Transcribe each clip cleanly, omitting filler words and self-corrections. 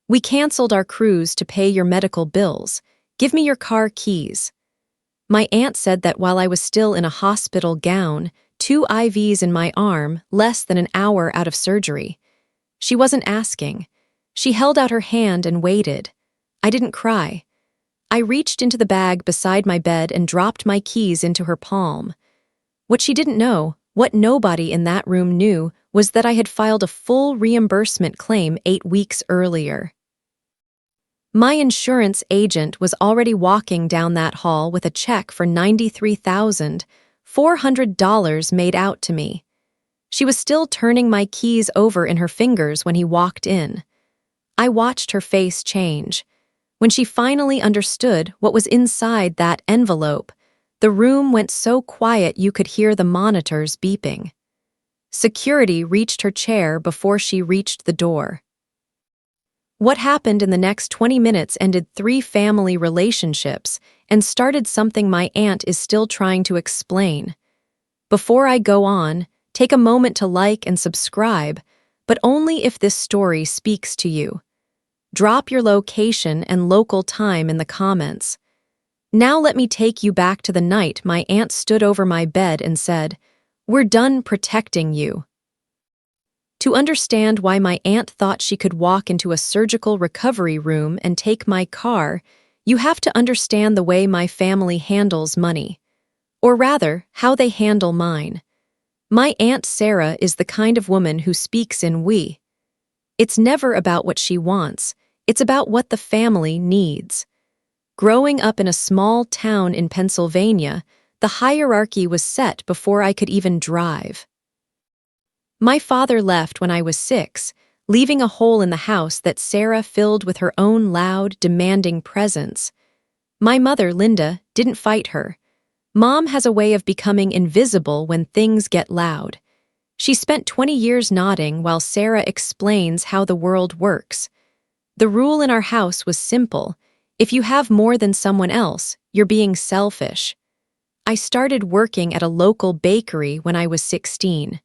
We canceled our cruise to pay your medical bills. Give me your car keys. My aunt said that while I was still in a hospital gown, 2 IVs in my arm, less than an hour out of surgery. She wasn't asking. She held out her hand and waited. I didn't cry. I reached into the bag beside my bed and dropped my keys into her palm. What she didn't know, what nobody in that room knew, was that I had filed a full reimbursement claim 8 weeks earlier. My insurance agent was already walking down that hall with a check for $93,400 made out to me. She was still turning my keys over in her fingers when he walked in. I watched her face change. When she finally understood what was inside that envelope, the room went so quiet you could hear the monitors beeping. Security reached her chair before she reached the door. What happened in the next 20 minutes ended 3 family relationships and started something my aunt is still trying to explain. Before I go on, take a moment to like and subscribe, but only if this story speaks to you. Drop your location and local time in the comments. Now let me take you back to the night my aunt stood over my bed and said, "We're done protecting you." To understand why my aunt thought she could walk into a surgical recovery room and take my car, you have to understand the way my family handles money. Or rather, how they handle mine. My Aunt Sarah is the kind of woman who speaks in we. It's never about what she wants, it's about what the family needs. Growing up in a small town in Pennsylvania, the hierarchy was set before I could even drive. My father left when I was 6, leaving a hole in the house that Sarah filled with her own loud, demanding presence. My mother, Linda, didn't fight her. Mom has a way of becoming invisible when things get loud. She spent 20 years nodding while Sarah explains how the world works. The rule in our house was simple. If you have more than someone else, you're being selfish. I started working at a local bakery when I was 16.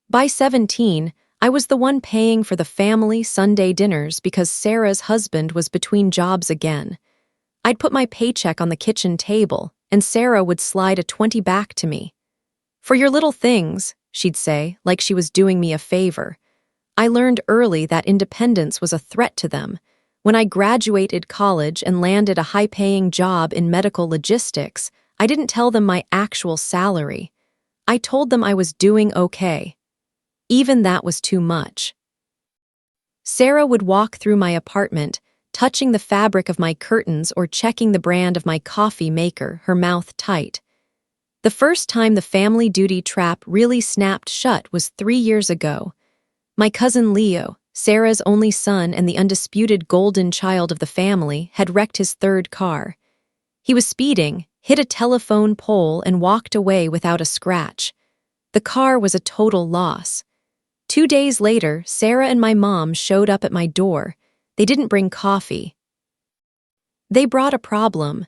By 17, I was the one paying for the family Sunday dinners because Sarah's husband was between jobs again. I'd put my paycheck on the kitchen table, and Sarah would slide a 20 back to me. "For your little things," she'd say, like she was doing me a favor. I learned early that independence was a threat to them. When I graduated college and landed a high-paying job in medical logistics, I didn't tell them my actual salary. I told them I was doing okay. Even that was too much. Sarah would walk through my apartment, touching the fabric of my curtains or checking the brand of my coffee maker, her mouth tight. The first time the family duty trap really snapped shut was 3 years ago. My cousin Leo, Sarah's only son and the undisputed golden child of the family, had wrecked his 3rd car. He was speeding, hit a telephone pole, and walked away without a scratch. The car was a total loss. 2 days later, Sarah and my mom showed up at my door. They didn't bring coffee. They brought a problem.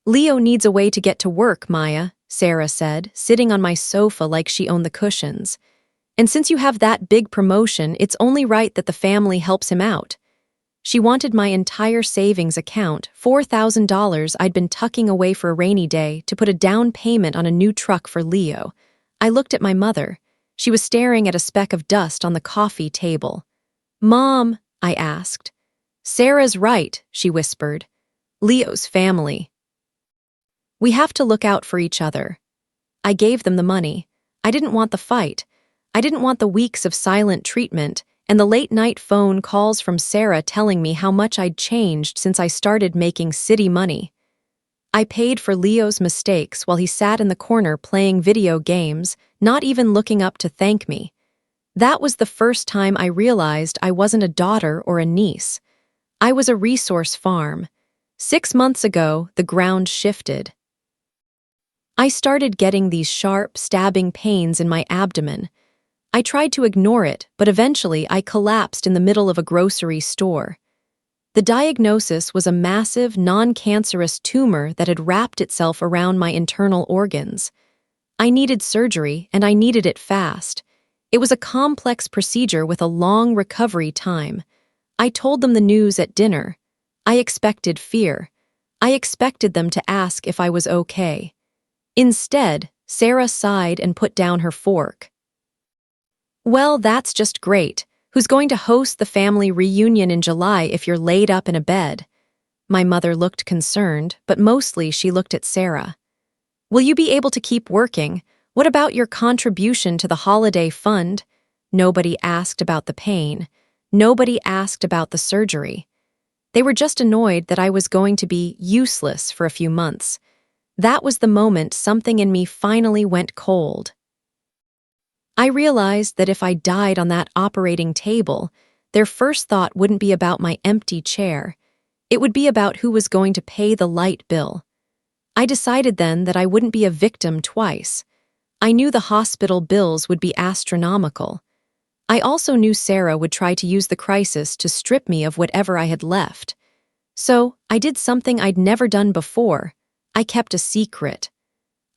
"Leo needs a way to get to work, Maya," Sarah said, sitting on my sofa like she owned the cushions. "And since you have that big promotion, it's only right that the family helps him out." She wanted my entire savings account, $4,000 I'd been tucking away for a rainy day, to put a down payment on a new truck for Leo. I looked at my mother. She was staring at a speck of dust on the coffee table. "Mom," I asked. "Sarah's right," she whispered. "Leo's family. We have to look out for each other." I gave them the money. I didn't want the fight. I didn't want the weeks of silent treatment and the late-night phone calls from Sarah telling me how much I'd changed since I started making city money. I paid for Leo's mistakes while he sat in the corner playing video games, not even looking up to thank me. That was the first time I realized I wasn't a daughter or a niece. I was a resource farm. 6 months ago, the ground shifted. I started getting these sharp, stabbing pains in my abdomen. I tried to ignore it, but eventually I collapsed in the middle of a grocery store. The diagnosis was a massive, non-cancerous tumor that had wrapped itself around my internal organs. I needed surgery, and I needed it fast. It was a complex procedure with a long recovery time. I told them the news at dinner. I expected fear. I expected them to ask if I was okay. Instead, Sarah sighed and put down her fork. Well, that's just great. Who's going to host the family reunion in July if you're laid up in a bed? My mother looked concerned, but mostly she looked at Sarah. Will you be able to keep working? What about your contribution to the holiday fund? Nobody asked about the pain. Nobody asked about the surgery. They were just annoyed that I was going to be useless for a few months. That was the moment something in me finally went cold. I realized that if I died on that operating table, their first thought wouldn't be about my empty chair. It would be about who was going to pay the light bill. I decided then that I wouldn't be a victim twice. I knew the hospital bills would be astronomical. I also knew Sarah would try to use the crisis to strip me of whatever I had left. So, I did something I'd never done before. I kept a secret.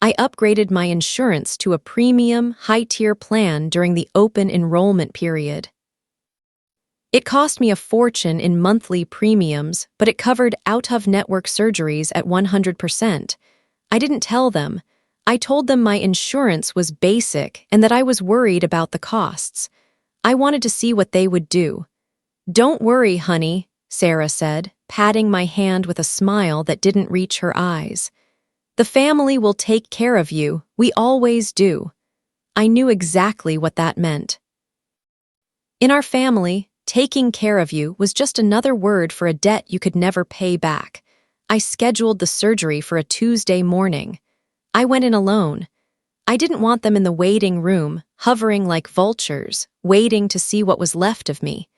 I upgraded my insurance to a premium, high-tier plan during the open enrollment period. It cost me a fortune in monthly premiums, but it covered out-of-network surgeries at 100%. I didn't tell them. I told them my insurance was basic and that I was worried about the costs. I wanted to see what they would do. "Don't worry, honey," Sarah said, patting my hand with a smile that didn't reach her eyes. "The family will take care of you. We always do." I knew exactly what that meant. In our family, taking care of you was just another word for a debt you could never pay back. I scheduled the surgery for a Tuesday morning. I went in alone. I didn't want them in the waiting room, hovering like vultures, waiting to see what was left of me.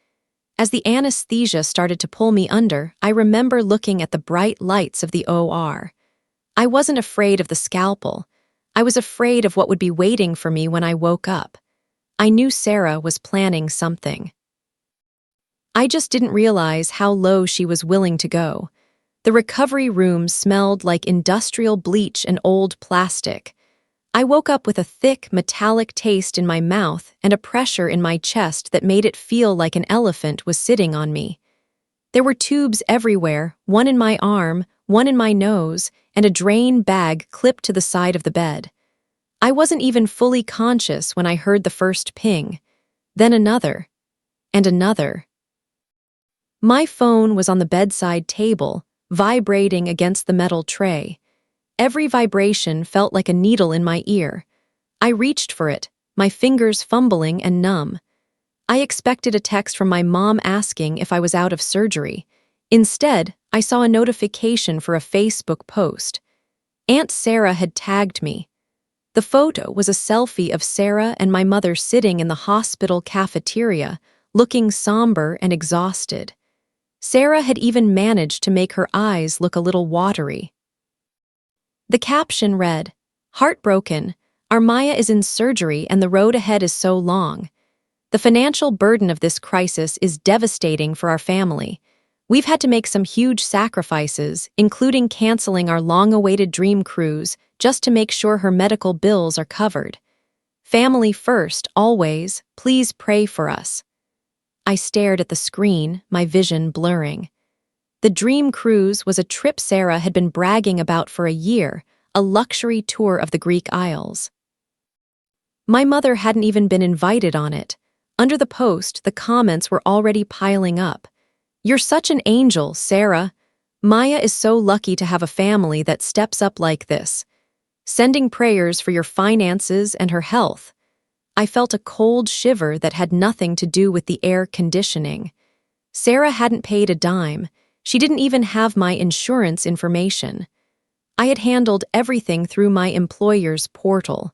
As the anesthesia started to pull me under, I remember looking at the bright lights of the OR. I wasn't afraid of the scalpel. I was afraid of what would be waiting for me when I woke up. I knew Sarah was planning something. I just didn't realize how low she was willing to go. The recovery room smelled like industrial bleach and old plastic. I woke up with a thick, metallic taste in my mouth and a pressure in my chest that made it feel like an elephant was sitting on me. There were tubes everywhere, one in my arm, one in my nose, and a drain bag clipped to the side of the bed. I wasn't even fully conscious when I heard the first ping, then another, and another. My phone was on the bedside table, vibrating against the metal tray. Every vibration felt like a needle in my ear. I reached for it, my fingers fumbling and numb. I expected a text from my mom asking if I was out of surgery. Instead, I saw a notification for a Facebook post. Aunt Sarah had tagged me. The photo was a selfie of Sarah and my mother sitting in the hospital cafeteria, looking somber and exhausted. Sarah had even managed to make her eyes look a little watery. The caption read, "Heartbroken. Our Maya is in surgery and the road ahead is so long. The financial burden of this crisis is devastating for our family. We've had to make some huge sacrifices, including canceling our long-awaited dream cruise, just to make sure her medical bills are covered. Family first, always. Please pray for us." I stared at the screen, my vision blurring. The dream cruise was a trip Sarah had been bragging about for a year, a luxury tour of the Greek Isles. My mother hadn't even been invited on it. Under the post, the comments were already piling up. "You're such an angel, Sarah. Maya is so lucky to have a family that steps up like this. Sending prayers for your finances and her health." I felt a cold shiver that had nothing to do with the air conditioning. Sarah hadn't paid a dime. She didn't even have my insurance information. I had handled everything through my employer's portal.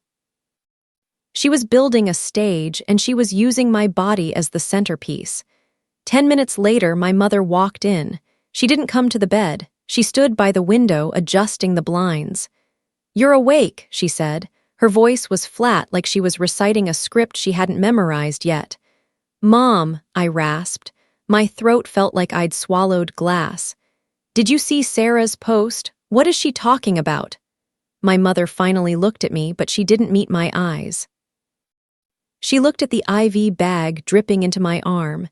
She was building a stage, and she was using my body as the centerpiece. 10 minutes later, my mother walked in. She didn't come to the bed. She stood by the window, adjusting the blinds. "You're awake," she said. Her voice was flat, like she was reciting a script she hadn't memorized yet. "Mom," I rasped. My throat felt like I'd swallowed glass. "Did you see Sarah's post? What is she talking about?" My mother finally looked at me, but she didn't meet my eyes. She looked at the IV bag dripping into my arm.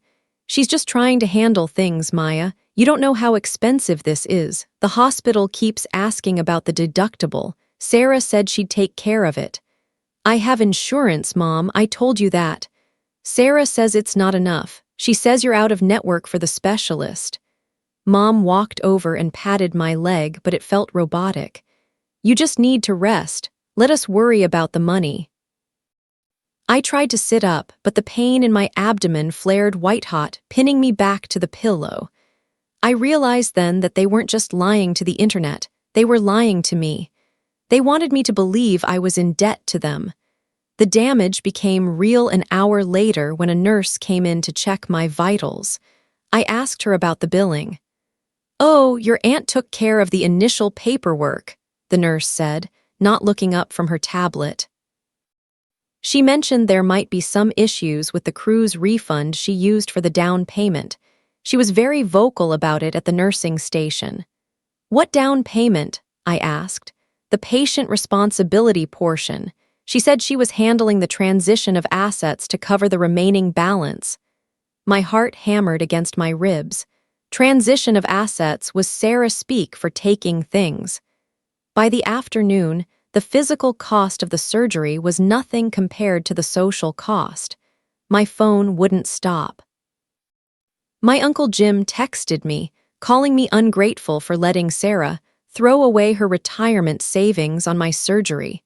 She's just trying to handle things, Maya. You don't know how expensive this is. The hospital keeps asking about the deductible. Sarah said she'd take care of it. I have insurance, Mom. I told you that. Sarah says it's not enough. She says you're out of network for the specialist. Mom walked over and patted my leg, but it felt robotic. You just need to rest. Let us worry about the money. I tried to sit up, but the pain in my abdomen flared white-hot, pinning me back to the pillow. I realized then that they weren't just lying to the internet, they were lying to me. They wanted me to believe I was in debt to them. The damage became real an hour later when a nurse came in to check my vitals. I asked her about the billing. "Oh, your aunt took care of the initial paperwork," the nurse said, not looking up from her tablet. She mentioned there might be some issues with the cruise refund she used for the down payment. She was very vocal about it at the nursing station. "What down payment?" I asked. "The patient responsibility portion." She said she was handling the transition of assets to cover the remaining balance. My heart hammered against my ribs. Transition of assets was Sarah speak for taking things. By the afternoon, the physical cost of the surgery was nothing compared to the social cost. My phone wouldn't stop. My Uncle Jim texted me, calling me ungrateful for letting Sarah throw away her retirement savings on my surgery.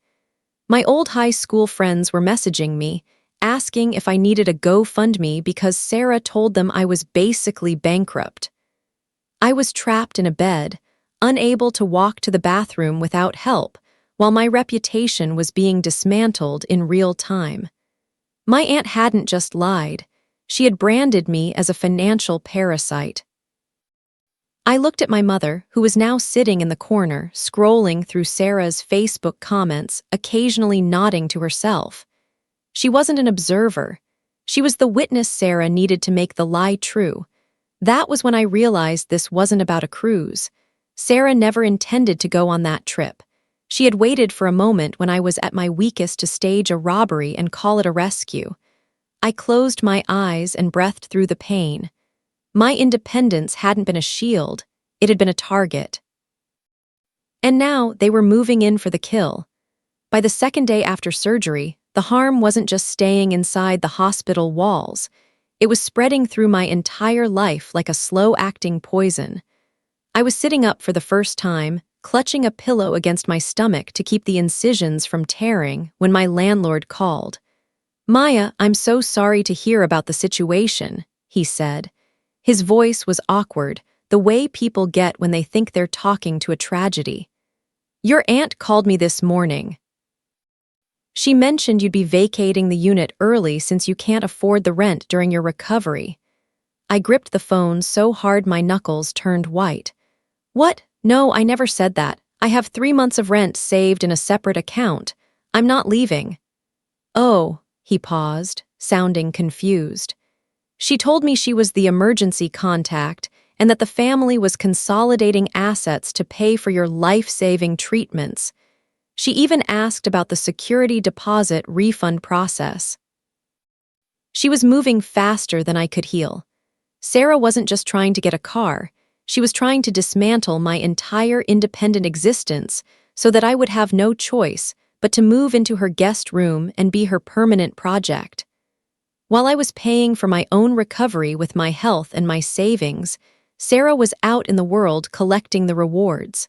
My old high school friends were messaging me, asking if I needed a GoFundMe because Sarah told them I was basically bankrupt. I was trapped in a bed, unable to walk to the bathroom without help, while my reputation was being dismantled in real time. My aunt hadn't just lied, she had branded me as a financial parasite. I looked at my mother, who was now sitting in the corner, scrolling through Sarah's Facebook comments, occasionally nodding to herself. She wasn't an observer. She was the witness Sarah needed to make the lie true. That was when I realized this wasn't about a cruise. Sarah never intended to go on that trip. She had waited for a moment when I was at my weakest to stage a robbery and call it a rescue. I closed my eyes and breathed through the pain. My independence hadn't been a shield, it had been a target. And now they were moving in for the kill. By the second day after surgery, the harm wasn't just staying inside the hospital walls. It was spreading through my entire life like a slow-acting poison. I was sitting up for the first time, clutching a pillow against my stomach to keep the incisions from tearing when my landlord called. "Maya, I'm so sorry to hear about the situation," he said. His voice was awkward, the way people get when they think they're talking to a tragedy. "Your aunt called me this morning. She mentioned you'd be vacating the unit early since you can't afford the rent during your recovery." I gripped the phone so hard my knuckles turned white. "What? No, I never said that. I have 3 months of rent saved in a separate account. I'm not leaving." "Oh," he paused, sounding confused. "She told me she was the emergency contact and that the family was consolidating assets to pay for your life-saving treatments. She even asked about the security deposit refund process." She was moving faster than I could heal. Sarah wasn't just trying to get a car, she was trying to dismantle my entire independent existence so that I would have no choice but to move into her guest room and be her permanent project. While I was paying for my own recovery with my health and my savings, Sarah was out in the world collecting the rewards.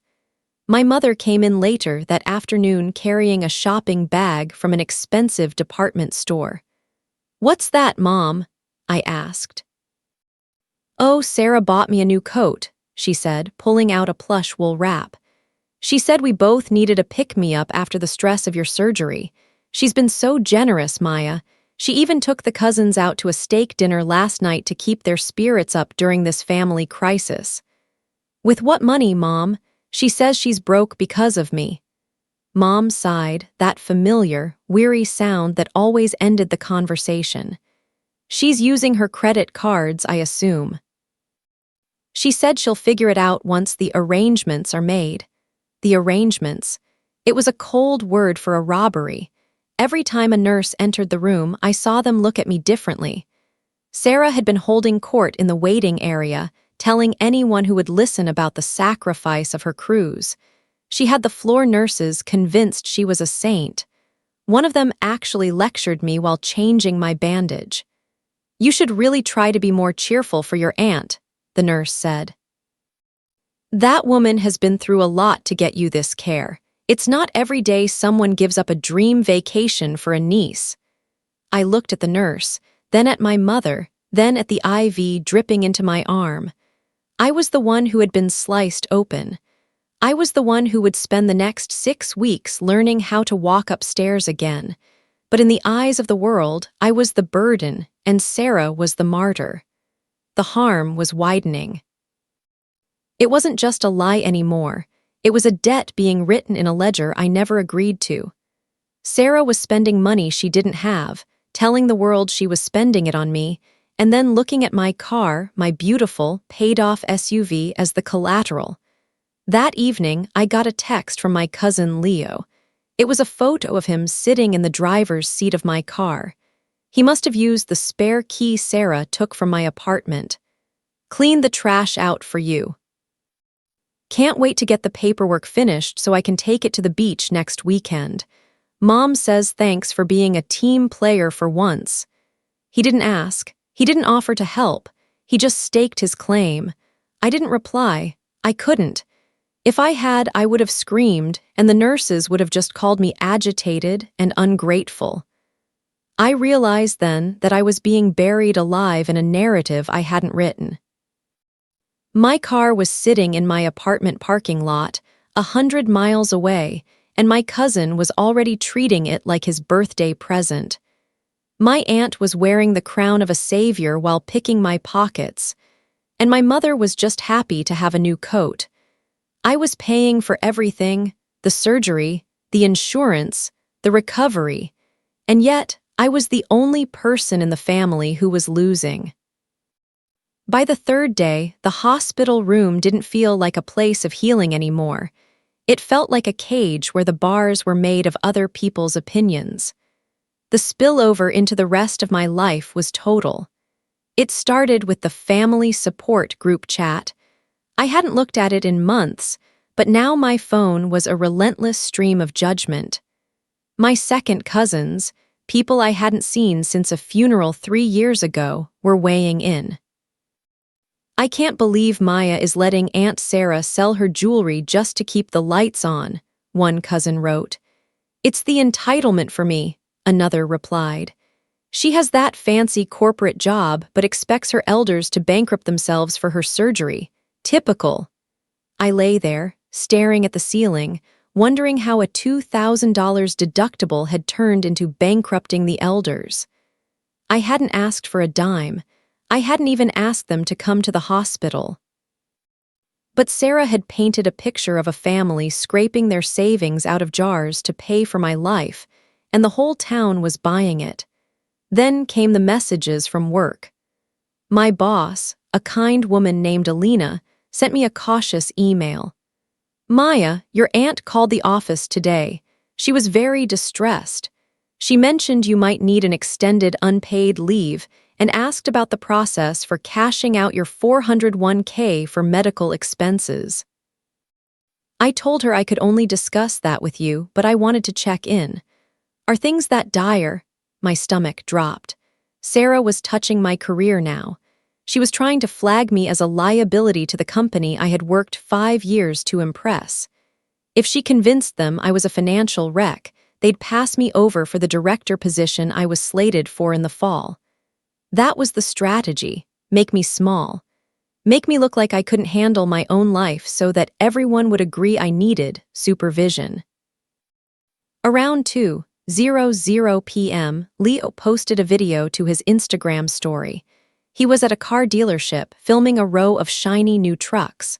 My mother came in later that afternoon carrying a shopping bag from an expensive department store. "What's that, Mom?" I asked. "Oh, Sarah bought me a new coat," she said, pulling out a plush wool wrap. "She said we both needed a pick-me-up after the stress of your surgery. She's been so generous, Maya. She even took the cousins out to a steak dinner last night to keep their spirits up during this family crisis." "With what money, Mom? She says she's broke because of me." Mom sighed, that familiar, weary sound that always ended the conversation. "She's using her credit cards, I assume. She said she'll figure it out once the arrangements are made." The arrangements. It was a cold word for a robbery. Every time a nurse entered the room, I saw them look at me differently. Sarah had been holding court in the waiting area, telling anyone who would listen about the sacrifice of her crews. She had the floor nurses convinced she was a saint. One of them actually lectured me while changing my bandage. "You should really try to be more cheerful for your aunt," the nurse said. "That woman has been through a lot to get you this care. It's not every day someone gives up a dream vacation for a niece." I looked at the nurse, then at my mother, then at the IV dripping into my arm. I was the one who had been sliced open. I was the one who would spend the next 6 weeks learning how to walk upstairs again. But in the eyes of the world, I was the burden, and Sarah was the martyr. The harm was widening. It wasn't just a lie anymore. It was a debt being written in a ledger I never agreed to. Sarah was spending money she didn't have, telling the world she was spending it on me, and then looking at my car, my beautiful, paid-off SUV, as the collateral. That evening, I got a text from my cousin Leo. It was a photo of him sitting in the driver's seat of my car. He must have used the spare key Sarah took from my apartment. "Clean the trash out for you. Can't wait to get the paperwork finished so I can take it to the beach next weekend. Mom says thanks for being a team player for once." He didn't ask. He didn't offer to help. He just staked his claim. I didn't reply. I couldn't. If I had, I would have screamed, and the nurses would have just called me agitated and ungrateful. I realized then that I was being buried alive in a narrative I hadn't written. My car was sitting in my apartment parking lot, 100 miles away, and my cousin was already treating it like his birthday present. My aunt was wearing the crown of a savior while picking my pockets, and my mother was just happy to have a new coat. I was paying for everything: the surgery, the insurance, the recovery, and yet I was the only person in the family who was losing. By the third day, the hospital room didn't feel like a place of healing anymore. It felt like a cage where the bars were made of other people's opinions. The spillover into the rest of my life was total. It started with the family support group chat. I hadn't looked at it in months, but now my phone was a relentless stream of judgment. My second cousins, people I hadn't seen since a funeral 3 years ago, were weighing in. "I can't believe Maya is letting Aunt Sarah sell her jewelry just to keep the lights on," one cousin wrote. "It's the entitlement for me," another replied. "She has that fancy corporate job but expects her elders to bankrupt themselves for her surgery. Typical." I lay there, staring at the ceiling, wondering how a $2,000 deductible had turned into bankrupting the elders. I hadn't asked for a dime. I hadn't even asked them to come to the hospital. But Sarah had painted a picture of a family scraping their savings out of jars to pay for my life, and the whole town was buying it. Then came the messages from work. My boss, a kind woman named Alina, sent me a cautious email. "Maya, your aunt called the office today. She was very distressed. She mentioned you might need an extended unpaid leave and asked about the process for cashing out your 401k for medical expenses. I told her I could only discuss that with you, but I wanted to check in. Are things that dire?" My stomach dropped. Sarah was touching my career now. She was trying to flag me as a liability to the company I had worked 5 years to impress. If she convinced them I was a financial wreck, they'd pass me over for the director position I was slated for in the fall. That was the strategy: make me small. Make me look like I couldn't handle my own life so that everyone would agree I needed supervision. Around 2:00 p.m., Leo posted a video to his Instagram story. He was at a car dealership filming a row of shiny new trucks.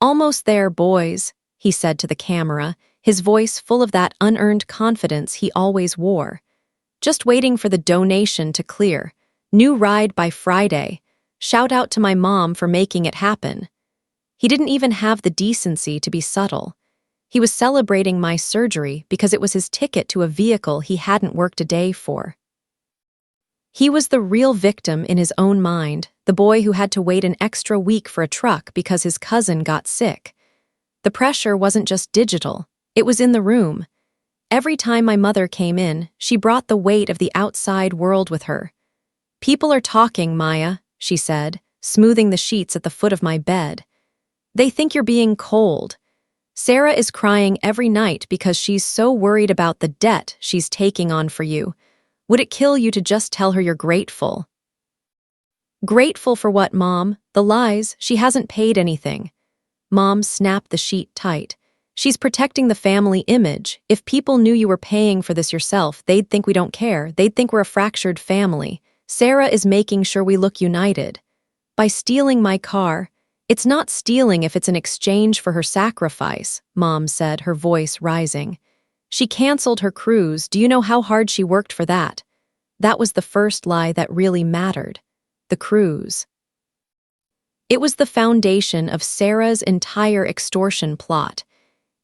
"Almost there, boys," he said to the camera, his voice full of that unearned confidence he always wore. "Just waiting for the donation to clear. New ride by Friday. Shout out to my mom for making it happen." He didn't even have the decency to be subtle. He was celebrating my surgery because it was his ticket to a vehicle he hadn't worked a day for. He was the real victim in his own mind, the boy who had to wait an extra week for a truck because his cousin got sick. The pressure wasn't just digital, it was in the room. Every time my mother came in, she brought the weight of the outside world with her. "People are talking, Maya," she said, smoothing the sheets at the foot of my bed. "They think you're being cold. Sarah is crying every night because she's so worried about the debt she's taking on for you. Would it kill you to just tell her you're grateful?" "Grateful for what, Mom? The lies, she hasn't paid anything." Mom snapped the sheet tight. "She's protecting the family image. If people knew you were paying for this yourself, they'd think we don't care. They'd think we're a fractured family. Sarah is making sure we look united. By stealing my car, it's not stealing if it's an exchange for her sacrifice," Mom said, her voice rising. "She canceled her cruise. Do you know how hard she worked for that?" That was the first lie that really mattered. The cruise. It was the foundation of Sarah's entire extortion plot.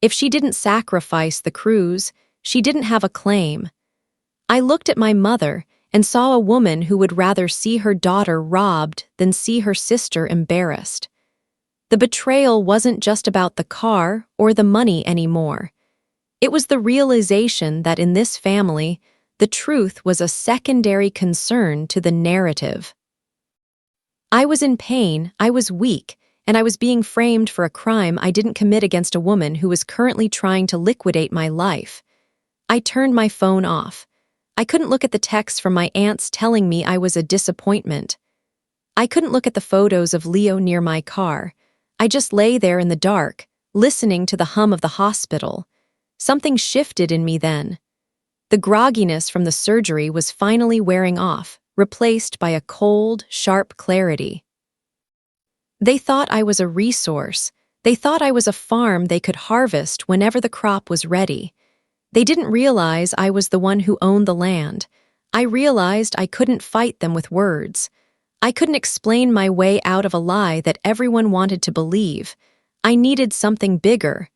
If she didn't sacrifice the cruise, she didn't have a claim. I looked at my mother and saw a woman who would rather see her daughter robbed than see her sister embarrassed. The betrayal wasn't just about the car or the money anymore. It was the realization that in this family, the truth was a secondary concern to the narrative. I was in pain, I was weak, and I was being framed for a crime I didn't commit against a woman who was currently trying to liquidate my life. I turned my phone off. I couldn't look at the texts from my aunts telling me I was a disappointment. I couldn't look at the photos of Leo near my car. I just lay there in the dark, listening to the hum of the hospital. Something shifted in me then. The grogginess from the surgery was finally wearing off, replaced by a cold, sharp clarity. They thought I was a resource. They thought I was a farm they could harvest whenever the crop was ready. They didn't realize I was the one who owned the land. I realized I couldn't fight them with words. I couldn't explain my way out of a lie that everyone wanted to believe. I needed something bigger.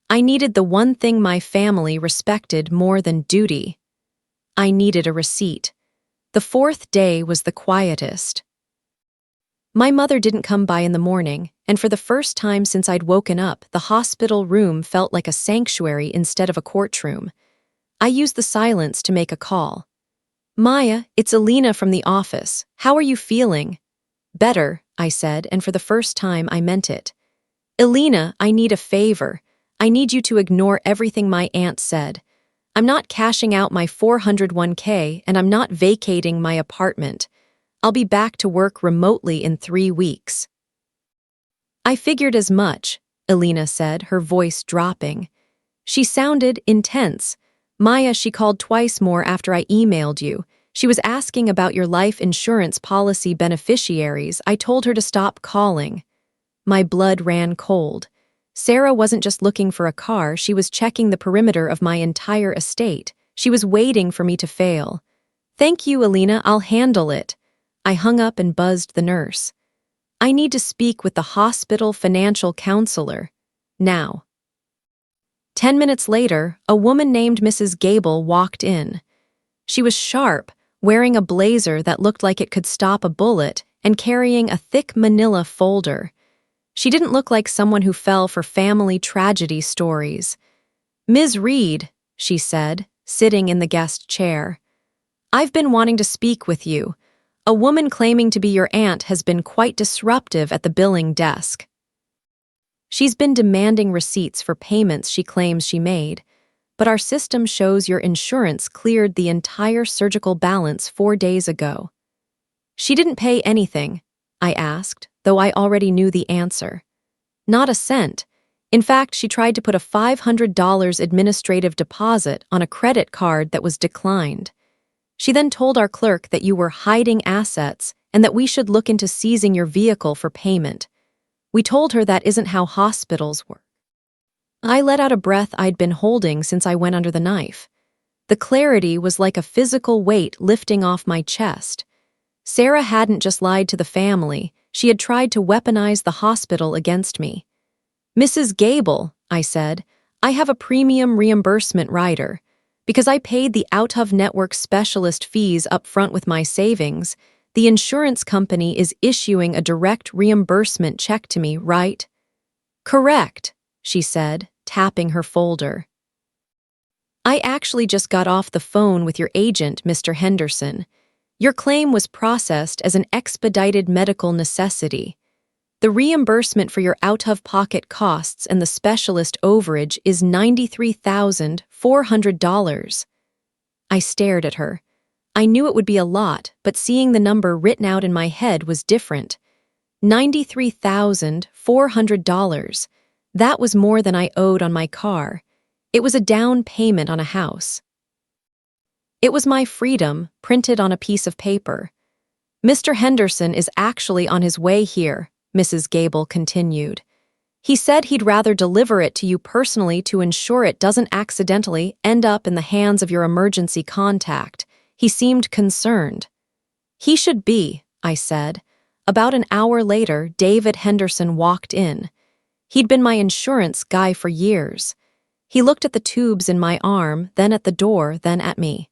I needed the one thing my family respected more than duty. I needed a receipt. The fourth day was the quietest. My mother didn't come by in the morning, and for the first time since I'd woken up, the hospital room felt like a sanctuary instead of a courtroom. I used the silence to make a call. "Maya, it's Alina from the office. How are you feeling?" "Better," I said, and for the first time I meant it. "Alina, I need a favor. I need you to ignore everything my aunt said. I'm not cashing out my 401k, and I'm not vacating my apartment. I'll be back to work remotely in 3 weeks." "I figured as much," Alina said, her voice dropping. She sounded intense. "Maya, she called twice more after I emailed you. She was asking about your life insurance policy beneficiaries. I told her to stop calling." My blood ran cold. Sarah wasn't just looking for a car, she was checking the perimeter of my entire estate. She was waiting for me to fail. "Thank you, Alina, I'll handle it." I hung up and buzzed the nurse. "I need to speak with the hospital financial counselor. Now." 10 minutes later, a woman named Mrs. Gable walked in. She was sharp, wearing a blazer that looked like it could stop a bullet, and carrying a thick manila folder. She didn't look like someone who fell for family tragedy stories. "Ms. Reed," she said, sitting in the guest chair. "I've been wanting to speak with you. A woman claiming to be your aunt has been quite disruptive at the billing desk. She's been demanding receipts for payments she claims she made, but our system shows your insurance cleared the entire surgical balance 4 days ago." "She didn't pay anything," I asked, though I already knew the answer. "Not a cent. In fact, she tried to put a $500 administrative deposit on a credit card that was declined. She then told our clerk that you were hiding assets and that we should look into seizing your vehicle for payment. We told her that isn't how hospitals work." I let out a breath I'd been holding since I went under the knife. The clarity was like a physical weight lifting off my chest. Sarah hadn't just lied to the family, she had tried to weaponize the hospital against me. "Mrs. Gable," I said, "I have a premium reimbursement rider. Because I paid the out-of-network specialist fees up front with my savings, the insurance company is issuing a direct reimbursement check to me, right? Correct, she said, tapping her folder. I actually just got off the phone with your agent, Mr. Henderson. Your claim was processed as an expedited medical necessity. The reimbursement for your out-of-pocket costs and the specialist overage is $93,400. I stared at her. I knew it would be a lot, but seeing the number written out in my head was different. $93,400. That was more than I owed on my car. It was a down payment on a house. It was my freedom, printed on a piece of paper. Mr. Henderson is actually on his way here, Mrs. Gable continued. He said he'd rather deliver it to you personally to ensure it doesn't accidentally end up in the hands of your emergency contact. He seemed concerned. He should be, I said. About an hour later, David Henderson walked in. He'd been my insurance guy for years. He looked at the tubes in my arm, then at the door, then at me.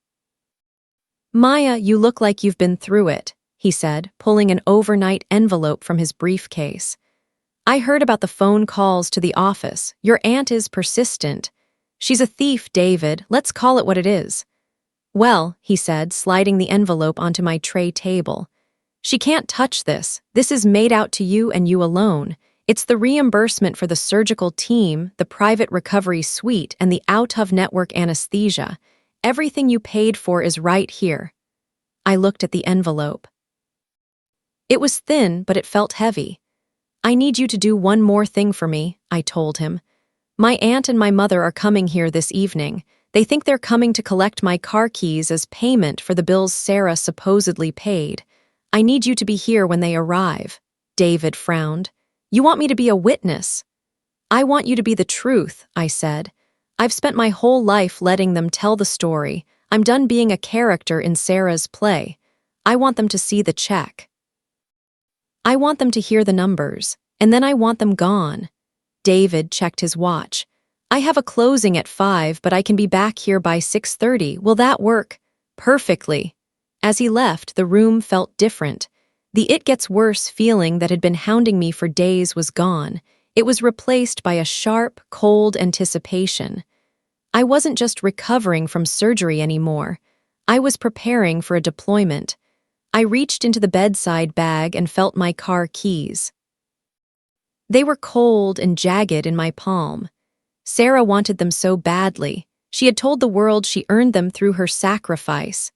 Maya, you look like you've been through it, he said, pulling an overnight envelope from his briefcase. I heard about the phone calls to the office. Your aunt is persistent. She's a thief, David. Let's call it what it is. Well, he said, sliding the envelope onto my tray table. She can't touch this. This is made out to you and you alone. It's the reimbursement for the surgical team, the private recovery suite, and the out-of-network anesthesia. Everything you paid for is right here. I looked at the envelope. It was thin, but it felt heavy. I need you to do one more thing for me, I told him. My aunt and my mother are coming here this evening. They think they're coming to collect my car keys as payment for the bills Sarah supposedly paid. I need you to be here when they arrive. David frowned. You want me to be a witness? I want you to be the truth, I said. I've spent my whole life letting them tell the story. I'm done being a character in Sarah's play. I want them to see the check. I want them to hear the numbers, and then I want them gone. David checked his watch. I have a closing at 5, but I can be back here by 6:30. Will that work? Perfectly. As he left, the room felt different. The it-gets-worse feeling that had been hounding me for days was gone. It was replaced by a sharp, cold anticipation. I wasn't just recovering from surgery anymore. I was preparing for a deployment. I reached into the bedside bag and felt my car keys. They were cold and jagged in my palm. Sarah wanted them so badly. She had told the world she earned them through her sacrifice.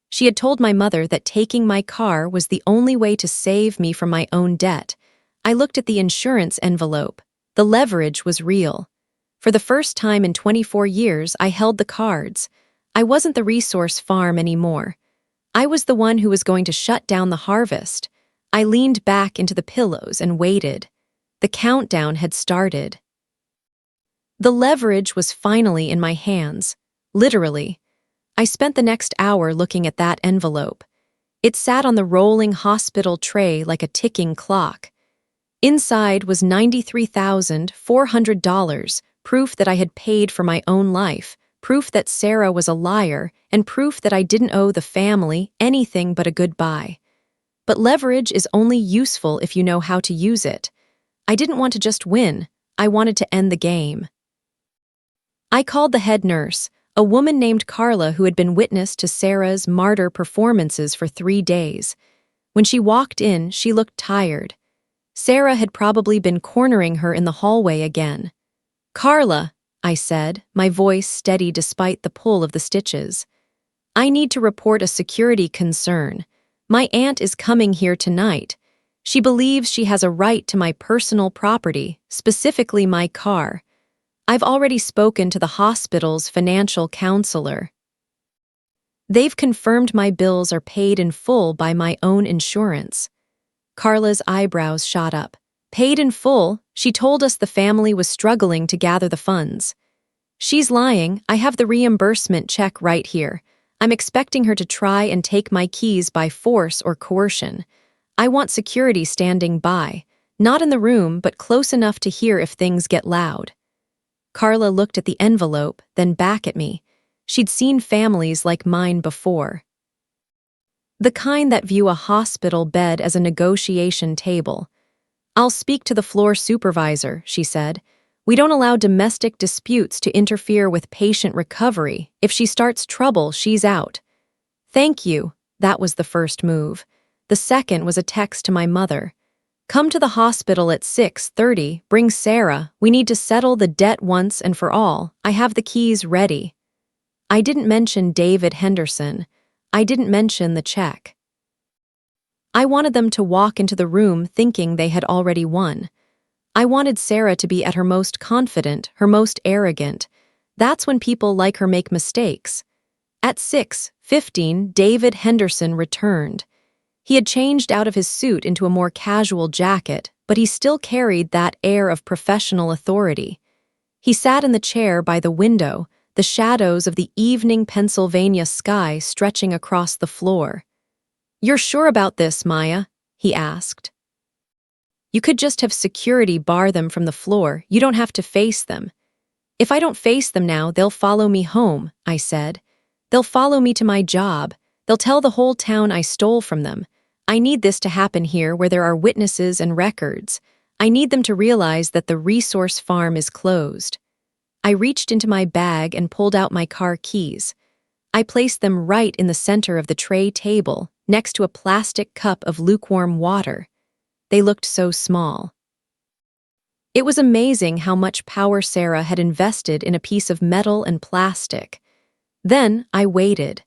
She had told my mother that taking my car was the only way to save me from my own debt. I looked at the insurance envelope. The leverage was real. For the first time in 24 years, I held the cards. I wasn't the resource farm anymore. I was the one who was going to shut down the harvest. I leaned back into the pillows and waited. The countdown had started. The leverage was finally in my hands, literally. I spent the next hour looking at that envelope. It sat on the rolling hospital tray like a ticking clock. Inside was $93,400, proof that I had paid for my own life, proof that Sarah was a liar, and proof that I didn't owe the family anything but a goodbye. But leverage is only useful if you know how to use it. I didn't want to just win. I wanted to end the game. I called the head nurse, a woman named Carla who had been witness to Sarah's martyr performances for 3 days. When she walked in, she looked tired. Sarah had probably been cornering her in the hallway again. "Carla," I said, my voice steady despite the pull of the stitches. "I need to report a security concern. My aunt is coming here tonight. She believes she has a right to my personal property, specifically my car. I've already spoken to the hospital's financial counselor. They've confirmed my bills are paid in full by my own insurance." Carla's eyebrows shot up. "Paid in full? She told us the family was struggling to gather the funds." "She's lying. I have the reimbursement check right here. I'm expecting her to try and take my keys by force or coercion. I want security standing by, not in the room, but close enough to hear if things get loud." Carla looked at the envelope, then back at me. She'd seen families like mine before. The kind that view a hospital bed as a negotiation table. "I'll speak to the floor supervisor," she said. "We don't allow domestic disputes to interfere with patient recovery. If she starts trouble, she's out." "Thank you." That was the first move. The second was a text to my mother. "Come to the hospital at 6:30, bring Sarah. We need to settle the debt once and for all. I have the keys ready." I didn't mention David Henderson. I didn't mention the check. I wanted them to walk into the room thinking they had already won. I wanted Sarah to be at her most confident, her most arrogant. That's when people like her make mistakes. At 6:15, David Henderson returned. He had changed out of his suit into a more casual jacket, but he still carried that air of professional authority. He sat in the chair by the window, the shadows of the evening Pennsylvania sky stretching across the floor. "You're sure about this, Maya?" he asked. "You could just have security bar them from the floor. You don't have to face them." "If I don't face them now, they'll follow me home," I said. "They'll follow me to my job. They'll tell the whole town I stole from them. I need this to happen here where there are witnesses and records. I need them to realize that the resource farm is closed." I reached into my bag and pulled out my car keys. I placed them right in the center of the tray table, next to a plastic cup of lukewarm water. They looked so small. It was amazing how much power Sarah had invested in a piece of metal and plastic. Then I waited.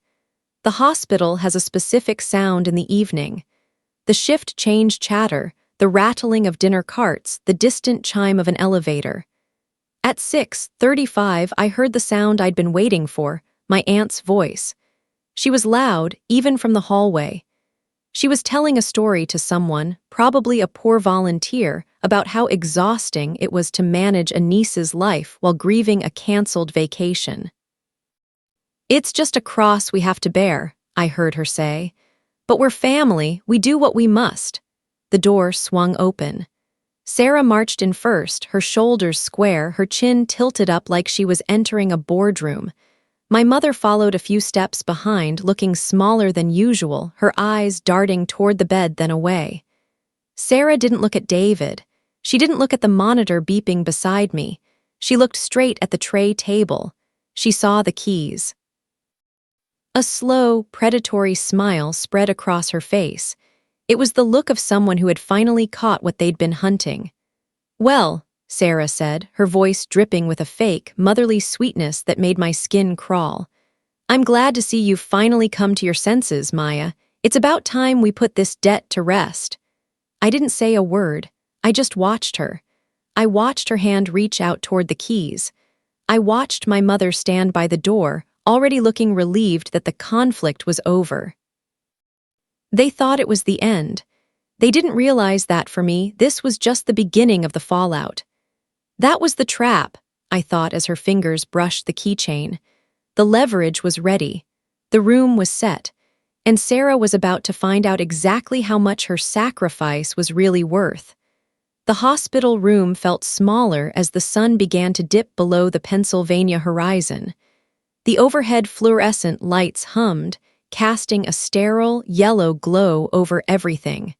The hospital has a specific sound in the evening. The shift change chatter, the rattling of dinner carts, the distant chime of an elevator. At 6:35, I heard the sound I'd been waiting for, my aunt's voice. She was loud, even from the hallway. She was telling a story to someone, probably a poor volunteer, about how exhausting it was to manage a niece's life while grieving a canceled vacation. "It's just a cross we have to bear," I heard her say. "But we're family, we do what we must." The door swung open. Sarah marched in first, her shoulders square, her chin tilted up like she was entering a boardroom. My mother followed a few steps behind, looking smaller than usual, her eyes darting toward the bed then away. Sarah didn't look at David. She didn't look at the monitor beeping beside me. She looked straight at the tray table. She saw the keys. A slow, predatory smile spread across her face. It was the look of someone who had finally caught what they'd been hunting. "Well," Sarah said, her voice dripping with a fake, motherly sweetness that made my skin crawl. "I'm glad to see you've finally come to your senses, Maya. It's about time we put this debt to rest." I didn't say a word. I just watched her. I watched her hand reach out toward the keys. I watched my mother stand by the door, already looking relieved that the conflict was over. They thought it was the end. They didn't realize that for me, this was just the beginning of the fallout. That was the trap, I thought as her fingers brushed the keychain. The leverage was ready. The room was set. And Sarah was about to find out exactly how much her sacrifice was really worth. The hospital room felt smaller as the sun began to dip below the Pennsylvania horizon. The overhead fluorescent lights hummed, casting a sterile, yellow glow over everything.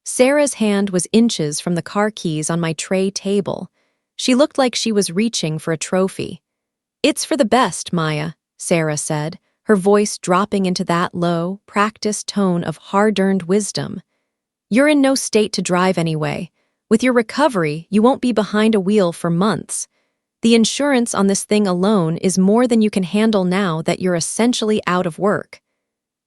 Sarah's hand was inches from the car keys on my tray table. She looked like she was reaching for a trophy. "It's for the best, Maya," Sarah said, her voice dropping into that low, practiced tone of hard-earned wisdom. "You're in no state to drive anyway. With your recovery, you won't be behind a wheel for months. The insurance on this thing alone is more than you can handle now that you're essentially out of work."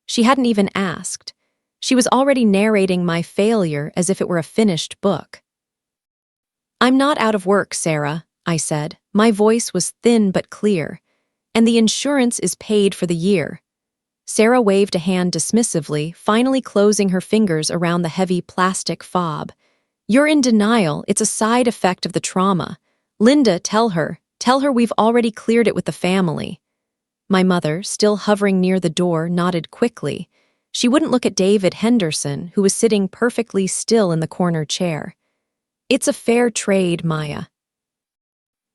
She hadn't even asked. She was already narrating my failure as if it were a finished book. "I'm not out of work, Sarah," I said. My voice was thin but clear. "And the insurance is paid for the year." Sarah waved a hand dismissively, finally closing her fingers around the heavy plastic fob. "You're in denial. It's a side effect of the trauma. Linda, tell her we've already cleared it with the family." My mother, still hovering near the door, nodded quickly. She wouldn't look at David Henderson, who was sitting perfectly still in the corner chair. "It's a fair trade, Maya.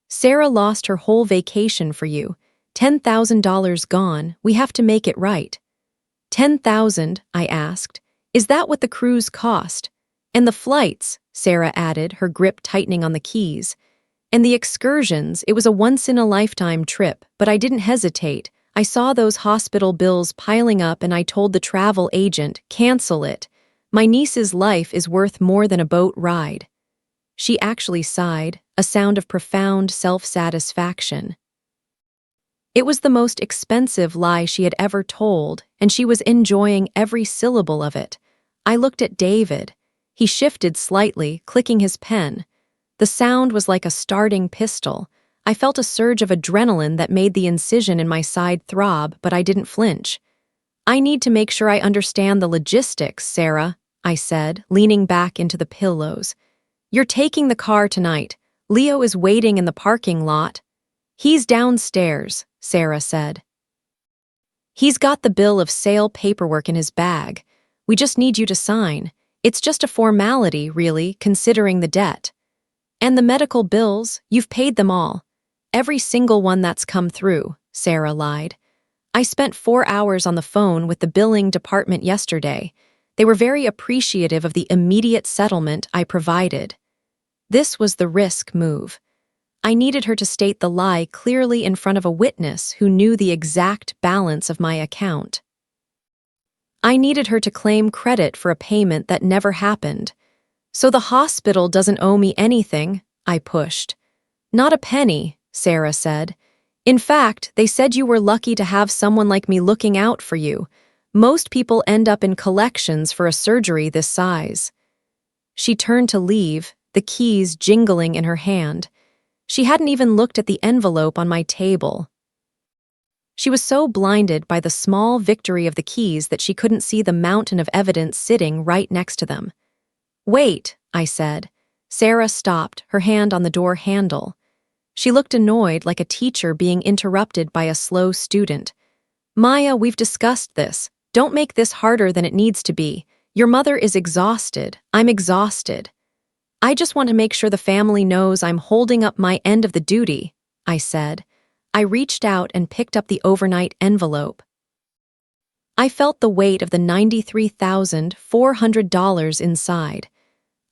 Sarah lost her whole vacation for you. $10,000 gone, we have to make it right. 10,000, I asked. Is that what the cruise cost? And the flights, Sarah added, her grip tightening on the keys. And the excursions, it was a once-in-a-lifetime trip, but I didn't hesitate. I saw those hospital bills piling up and I told the travel agent, cancel it. My niece's life is worth more than a boat ride. She actually sighed, a sound of profound self-satisfaction. It was the most expensive lie she had ever told, and she was enjoying every syllable of it. I looked at David. He shifted slightly, clicking his pen. The sound was like a starting pistol. I felt a surge of adrenaline that made the incision in my side throb, but I didn't flinch. I need to make sure I understand the logistics, Sarah, I said, leaning back into the pillows. You're taking the car tonight. Leo is waiting in the parking lot. He's downstairs, Sarah said. He's got the bill of sale paperwork in his bag. We just need you to sign. It's just a formality, really, considering the debt. And the medical bills, you've paid them all. Every single one that's come through, Sarah lied. I spent 4 hours on the phone with the billing department yesterday. They were very appreciative of the immediate settlement I provided. This was the risk move. I needed her to state the lie clearly in front of a witness who knew the exact balance of my account. I needed her to claim credit for a payment that never happened. So the hospital doesn't owe me anything, I pushed. Not a penny, Sarah said. In fact, they said you were lucky to have someone like me looking out for you. Most people end up in collections for a surgery this size. She turned to leave, the keys jingling in her hand. She hadn't even looked at the envelope on my table. She was so blinded by the small victory of the keys that she couldn't see the mountain of evidence sitting right next to them. Wait, I said. Sarah stopped, her hand on the door handle. She looked annoyed, like a teacher being interrupted by a slow student. Maya, we've discussed this. Don't make this harder than it needs to be. Your mother is exhausted. I'm exhausted. I just want to make sure the family knows I'm holding up my end of the duty, I said. I reached out and picked up the overnight envelope. I felt the weight of the $93,400 inside.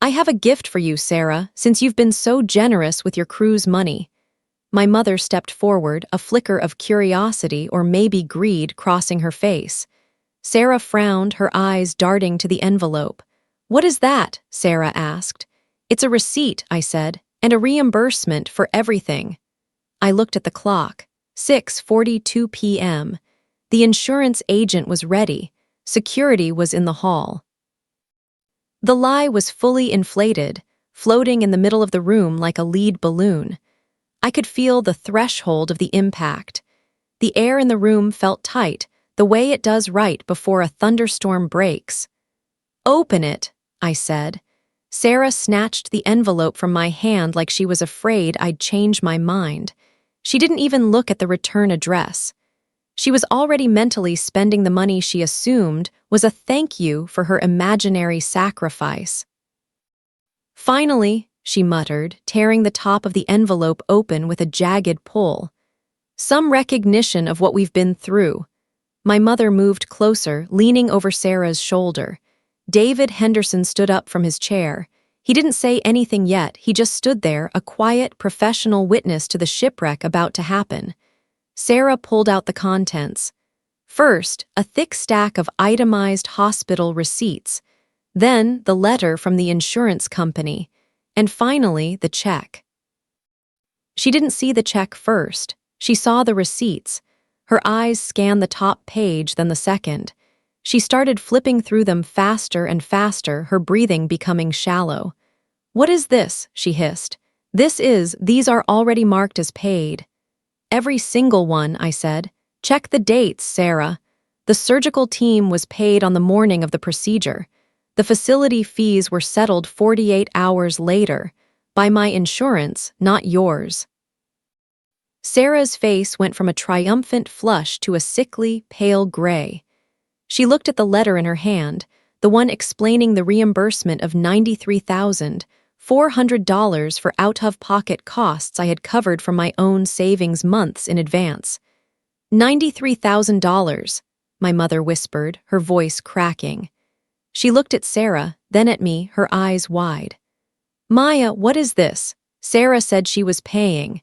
I have a gift for you, Sarah, since you've been so generous with your cruise money. My mother stepped forward, a flicker of curiosity or maybe greed crossing her face. Sarah frowned, her eyes darting to the envelope. What is that? Sarah asked. It's a receipt, I said, and a reimbursement for everything. I looked at the clock. 6:42 p.m. The insurance agent was ready. Security was in the hall. The lie was fully inflated, floating in the middle of the room like a lead balloon. I could feel the threshold of the impact. The air in the room felt tight, the way it does right before a thunderstorm breaks. Open it, I said. Sarah snatched the envelope from my hand like she was afraid I'd change my mind. She didn't even look at the return address. She was already mentally spending the money she assumed was a thank you for her imaginary sacrifice. Finally, she muttered, tearing the top of the envelope open with a jagged pull. Some recognition of what we've been through. My mother moved closer, leaning over Sarah's shoulder. David Henderson stood up from his chair. He didn't say anything yet, he just stood there, a quiet, professional witness to the shipwreck about to happen. Sarah pulled out the contents. First, a thick stack of itemized hospital receipts. Then, the letter from the insurance company. And finally, the check. She didn't see the check first. She saw the receipts. Her eyes scanned the top page, then the second. She started flipping through them faster and faster, her breathing becoming shallow. What is this? She hissed. These are already marked as paid. Every single one, I said. Check the dates, Sarah. The surgical team was paid on the morning of the procedure. The facility fees were settled 48 hours later. By my insurance, not yours. Sarah's face went from a triumphant flush to a sickly, pale gray. She looked at the letter in her hand, the one explaining the reimbursement of $93,400 for out-of-pocket costs I had covered from my own savings months in advance. $93,000, my mother whispered, her voice cracking. She looked at Sarah, then at me, her eyes wide. Maya, what is this? Sarah said she was paying.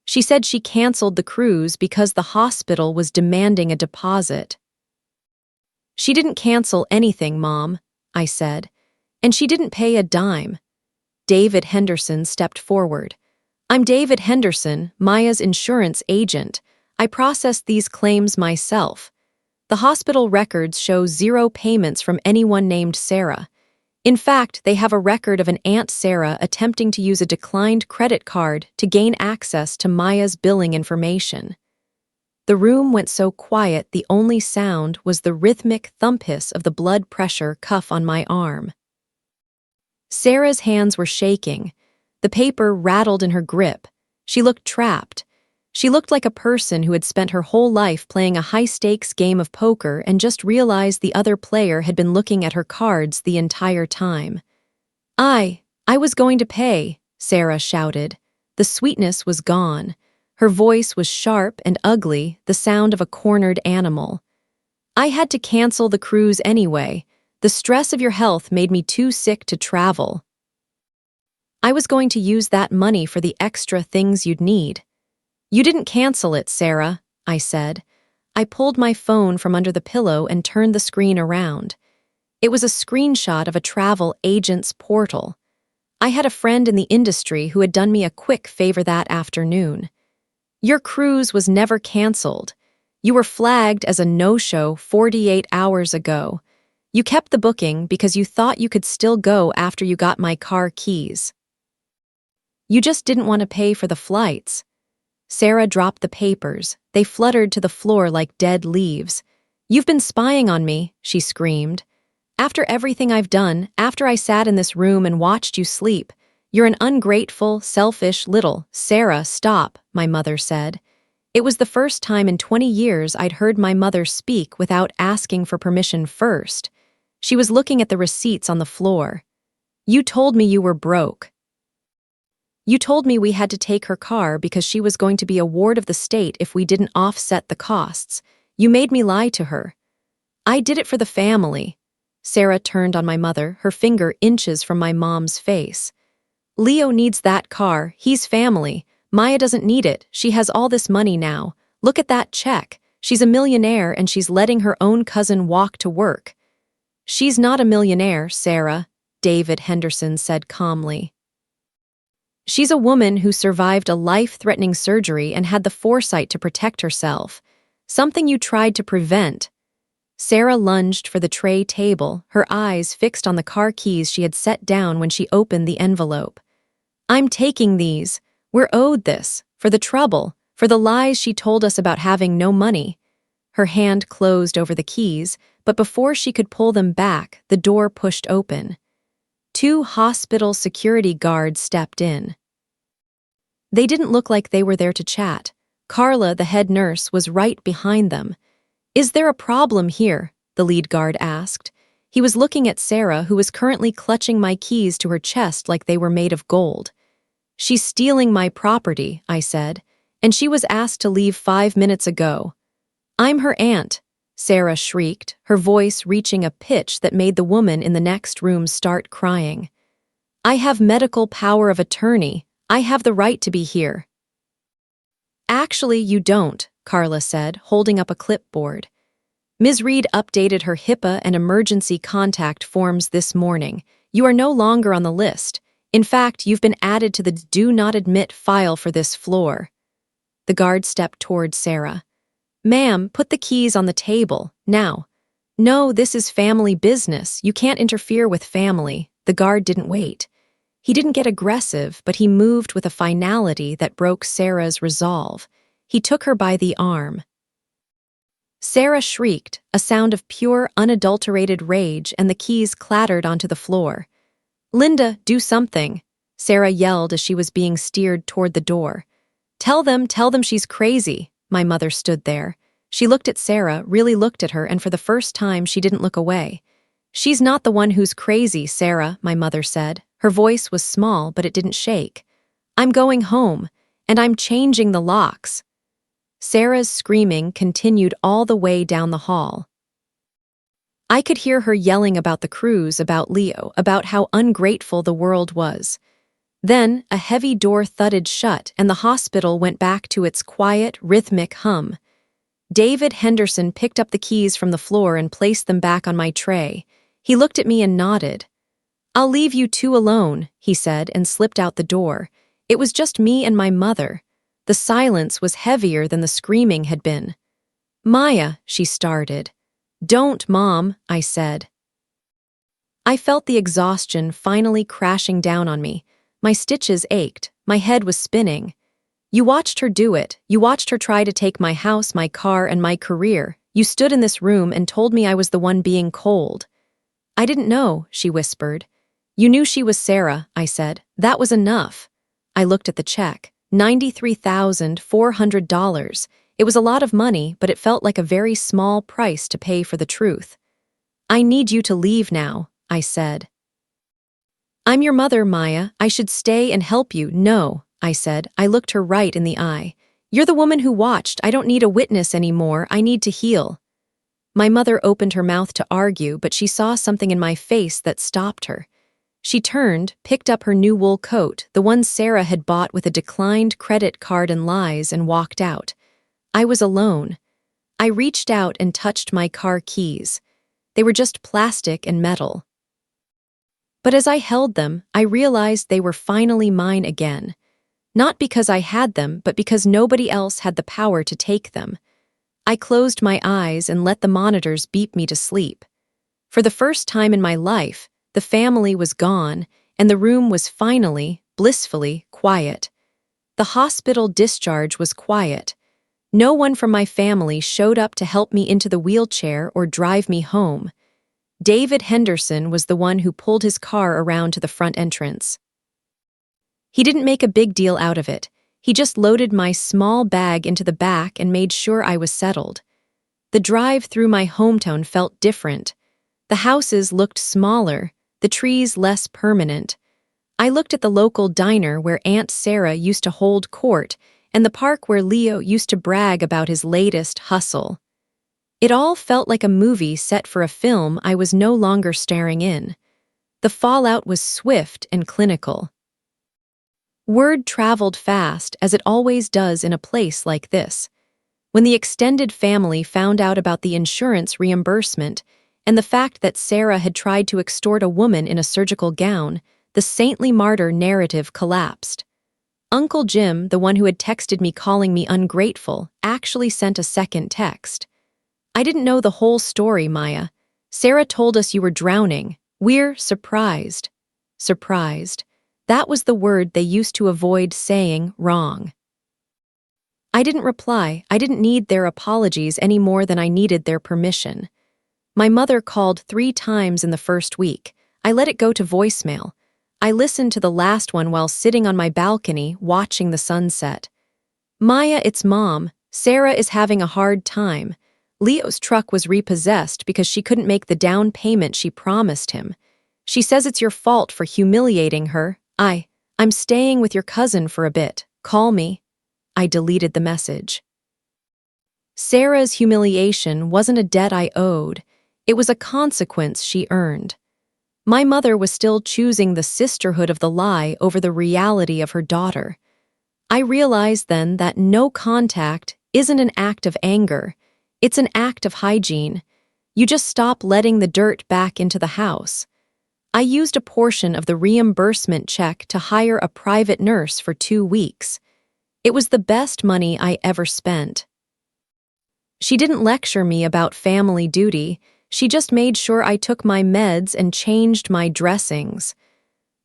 She said she canceled the cruise because the hospital was demanding a deposit. She didn't cancel anything, Mom, I said. And she didn't pay a dime. David Henderson stepped forward. I'm David Henderson, Maya's insurance agent. I processed these claims myself. The hospital records show 0 payments from anyone named Sarah. In fact, they have a record of an Aunt Sarah attempting to use a declined credit card to gain access to Maya's billing information. The room went so quiet the only sound was the rhythmic thump hiss of the blood pressure cuff on my arm. Sarah's hands were shaking. The paper rattled in her grip. She looked trapped. She looked like a person who had spent her whole life playing a high-stakes game of poker and just realized the other player had been looking at her cards the entire time. I was going to pay, Sarah shouted. The sweetness was gone. Her voice was sharp and ugly, the sound of a cornered animal. I had to cancel the cruise anyway. The stress of your health made me too sick to travel. I was going to use that money for the extra things you'd need. You didn't cancel it, Sarah, I said. I pulled my phone from under the pillow and turned the screen around. It was a screenshot of a travel agent's portal. I had a friend in the industry who had done me a quick favor that afternoon. Your cruise was never canceled. You were flagged as a no-show 48 hours ago. You kept the booking because you thought you could still go after you got my car keys. You just didn't want to pay for the flights. Sarah dropped the papers. They fluttered to the floor like dead leaves. You've been spying on me, she screamed. After everything I've done, after I sat in this room and watched you sleep, you're an ungrateful, selfish little— Sarah, stop, my mother said. It was the first time in 20 years I'd heard my mother speak without asking for permission first. She was looking at the receipts on the floor. You told me you were broke. You told me we had to take her car because she was going to be a ward of the state if we didn't offset the costs. You made me lie to her. I did it for the family. Sarah turned on my mother, her finger inches from my mom's face. Leo needs that car. He's family. Maya doesn't need it. She has all this money now. Look at that check. She's a millionaire and she's letting her own cousin walk to work. She's not a millionaire, Sarah, David Henderson said calmly. She's a woman who survived a life-threatening surgery and had the foresight to protect herself, something you tried to prevent. Sarah lunged for the tray table, her eyes fixed on the car keys she had set down when she opened the envelope. I'm taking these. We're owed this, for the trouble, for the lies she told us about having no money. Her hand closed over the keys, but before she could pull them back, the door pushed open. 2 hospital security guards stepped in. They didn't look like they were there to chat. Carla, the head nurse, was right behind them. Is there a problem here? The lead guard asked. He was looking at Sarah, who was currently clutching my keys to her chest like they were made of gold. She's stealing my property, I said, and she was asked to leave 5 minutes ago. I'm her aunt, Sarah shrieked, her voice reaching a pitch that made the woman in the next room start crying. I have medical power of attorney. I have the right to be here. Actually, you don't, Carla said, holding up a clipboard. Ms. Reed updated her HIPAA and emergency contact forms this morning. You are no longer on the list. In fact, you've been added to the do not admit file for this floor. The guard stepped toward Sarah. Ma'am, put the keys on the table, now. No, this is family business. You can't interfere with family. The guard didn't wait. He didn't get aggressive, but he moved with a finality that broke Sarah's resolve. He took her by the arm. Sarah shrieked, a sound of pure, unadulterated rage, and the keys clattered onto the floor. Linda, do something, Sarah yelled as she was being steered toward the door. Tell them she's crazy. My mother stood there. She looked at Sarah, really looked at her, and for the first time she didn't look away. She's not the one who's crazy, Sarah, my mother said. Her voice was small, but it didn't shake. I'm going home, and I'm changing the locks. Sarah's screaming continued all the way down the hall. I could hear her yelling about the cruise, about Leo, about how ungrateful the world was. Then, a heavy door thudded shut and the hospital went back to its quiet, rhythmic hum. David Henderson picked up the keys from the floor and placed them back on my tray. He looked at me and nodded. "I'll leave you two alone," he said, and slipped out the door. It was just me and my mother. The silence was heavier than the screaming had been. "Maya," she started. "Don't, Mom," I said. I felt the exhaustion finally crashing down on me. My stitches ached, my head was spinning. "You watched her do it. You watched her try to take my house, my car, and my career. You stood in this room and told me I was the one being cold." "I didn't know," she whispered. "You knew she was Sarah," I said. "That was enough." I looked at the check. $93,400. It was a lot of money, but it felt like a very small price to pay for the truth. "I need you to leave now," I said. "I'm your mother, Maya. I should stay and help you." "No," I said. I looked her right in the eye. "You're the woman who watched. I don't need a witness anymore. I need to heal." My mother opened her mouth to argue, but she saw something in my face that stopped her. She turned, picked up her new wool coat, the one Sarah had bought with a declined credit card and lies, and walked out. I was alone. I reached out and touched my car keys. They were just plastic and metal. But as I held them, I realized they were finally mine again. Not because I had them, but because nobody else had the power to take them. I closed my eyes and let the monitors beep me to sleep. For the first time in my life, the family was gone, and the room was finally, blissfully, quiet. The hospital discharge was quiet. No one from my family showed up to help me into the wheelchair or drive me home. David Henderson was the one who pulled his car around to the front entrance. He didn't make a big deal out of it. He just loaded my small bag into the back and made sure I was settled. The drive through my hometown felt different. The houses looked smaller, the trees less permanent. I looked at the local diner where Aunt Sarah used to hold court and the park where Leo used to brag about his latest hustle. It all felt like a movie set for a film I was no longer staring in. The fallout was swift and clinical. Word traveled fast, as it always does in a place like this. When the extended family found out about the insurance reimbursement and the fact that Sarah had tried to extort a woman in a surgical gown, the saintly martyr narrative collapsed. Uncle Jim, the one who had texted me calling me ungrateful, actually sent a second text. "I didn't know the whole story, Maya. Sarah told us you were drowning. We're surprised." Surprised. That was the word they used to avoid saying wrong. I didn't reply. I didn't need their apologies any more than I needed their permission. My mother called 3 times in the first week. I let it go to voicemail. I listened to the last one while sitting on my balcony watching the sunset. "Maya, it's Mom. Sarah is having a hard time. Leo's truck was repossessed because she couldn't make the down payment she promised him. She says it's your fault for humiliating her. I'm staying with your cousin for a bit. Call me." I deleted the message. Sarah's humiliation wasn't a debt I owed. It was a consequence she earned. My mother was still choosing the sisterhood of the lie over the reality of her daughter. I realized then that no contact isn't an act of anger. It's an act of hygiene. You just stop letting the dirt back into the house. I used a portion of the reimbursement check to hire a private nurse for 2 weeks. It was the best money I ever spent. She didn't lecture me about family duty. She just made sure I took my meds and changed my dressings.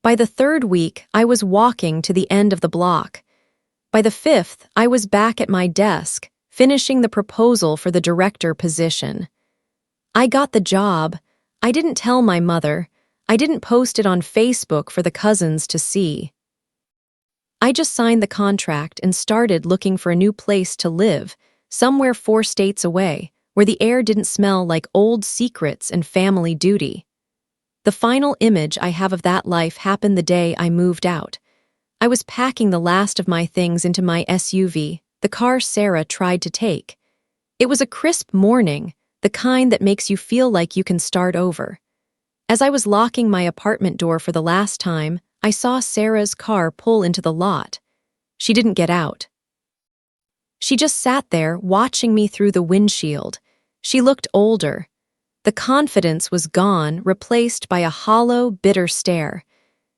By the 3rd week, I was walking to the end of the block. By the 5th, I was back at my desk, finishing the proposal for the director position. I got the job. I didn't tell my mother. I didn't post it on Facebook for the cousins to see. I just signed the contract and started looking for a new place to live, somewhere 4 states away, where the air didn't smell like old secrets and family duty. The final image I have of that life happened the day I moved out. I was packing the last of my things into my SUV, the car Sarah tried to take. It was a crisp morning, the kind that makes you feel like you can start over. As I was locking my apartment door for the last time, I saw Sarah's car pull into the lot. She didn't get out. She just sat there, watching me through the windshield. She looked older. The confidence was gone, replaced by a hollow, bitter stare.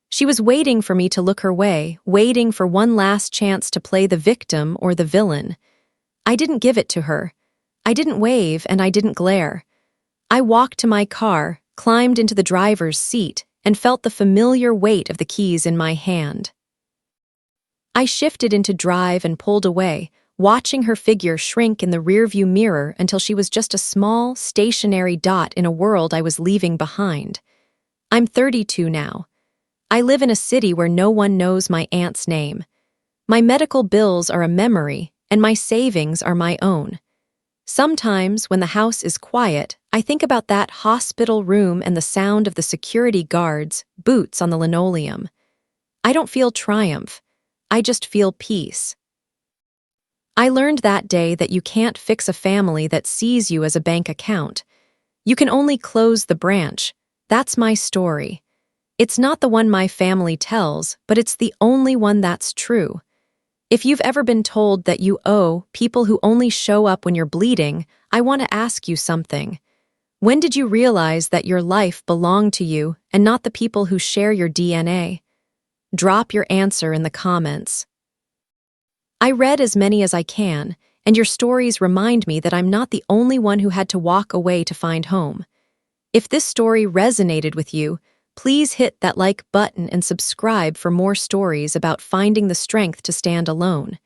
She was waiting for me to look her way, waiting for one last chance to play the victim or the villain. I didn't give it to her. I didn't wave and I didn't glare. I walked to my car, climbed into the driver's seat, and felt the familiar weight of the keys in my hand. I shifted into drive and pulled away, watching her figure shrink in the rearview mirror until she was just a small, stationary dot in a world I was leaving behind. I'm 32 now. I live in a city where no one knows my aunt's name. My medical bills are a memory, and my savings are my own. Sometimes, when the house is quiet, I think about that hospital room and the sound of the security guards' boots on the linoleum. I don't feel triumph. I just feel peace. I learned that day that you can't fix a family that sees you as a bank account. You can only close the branch. That's my story. It's not the one my family tells, but it's the only one that's true. If you've ever been told that you owe people who only show up when you're bleeding, I want to ask you something. When did you realize that your life belonged to you and not the people who share your DNA? Drop your answer in the comments. I read as many as I can, and your stories remind me that I'm not the only one who had to walk away to find home. If this story resonated with you, please hit that like button and subscribe for more stories about finding the strength to stand alone.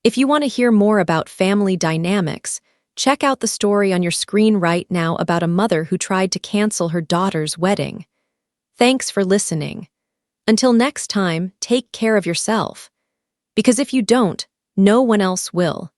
If you want to hear more about family dynamics, check out the story on your screen right now about a mother who tried to cancel her daughter's wedding. Thanks for listening. Until next time, take care of yourself. Because if you don't, no one else will.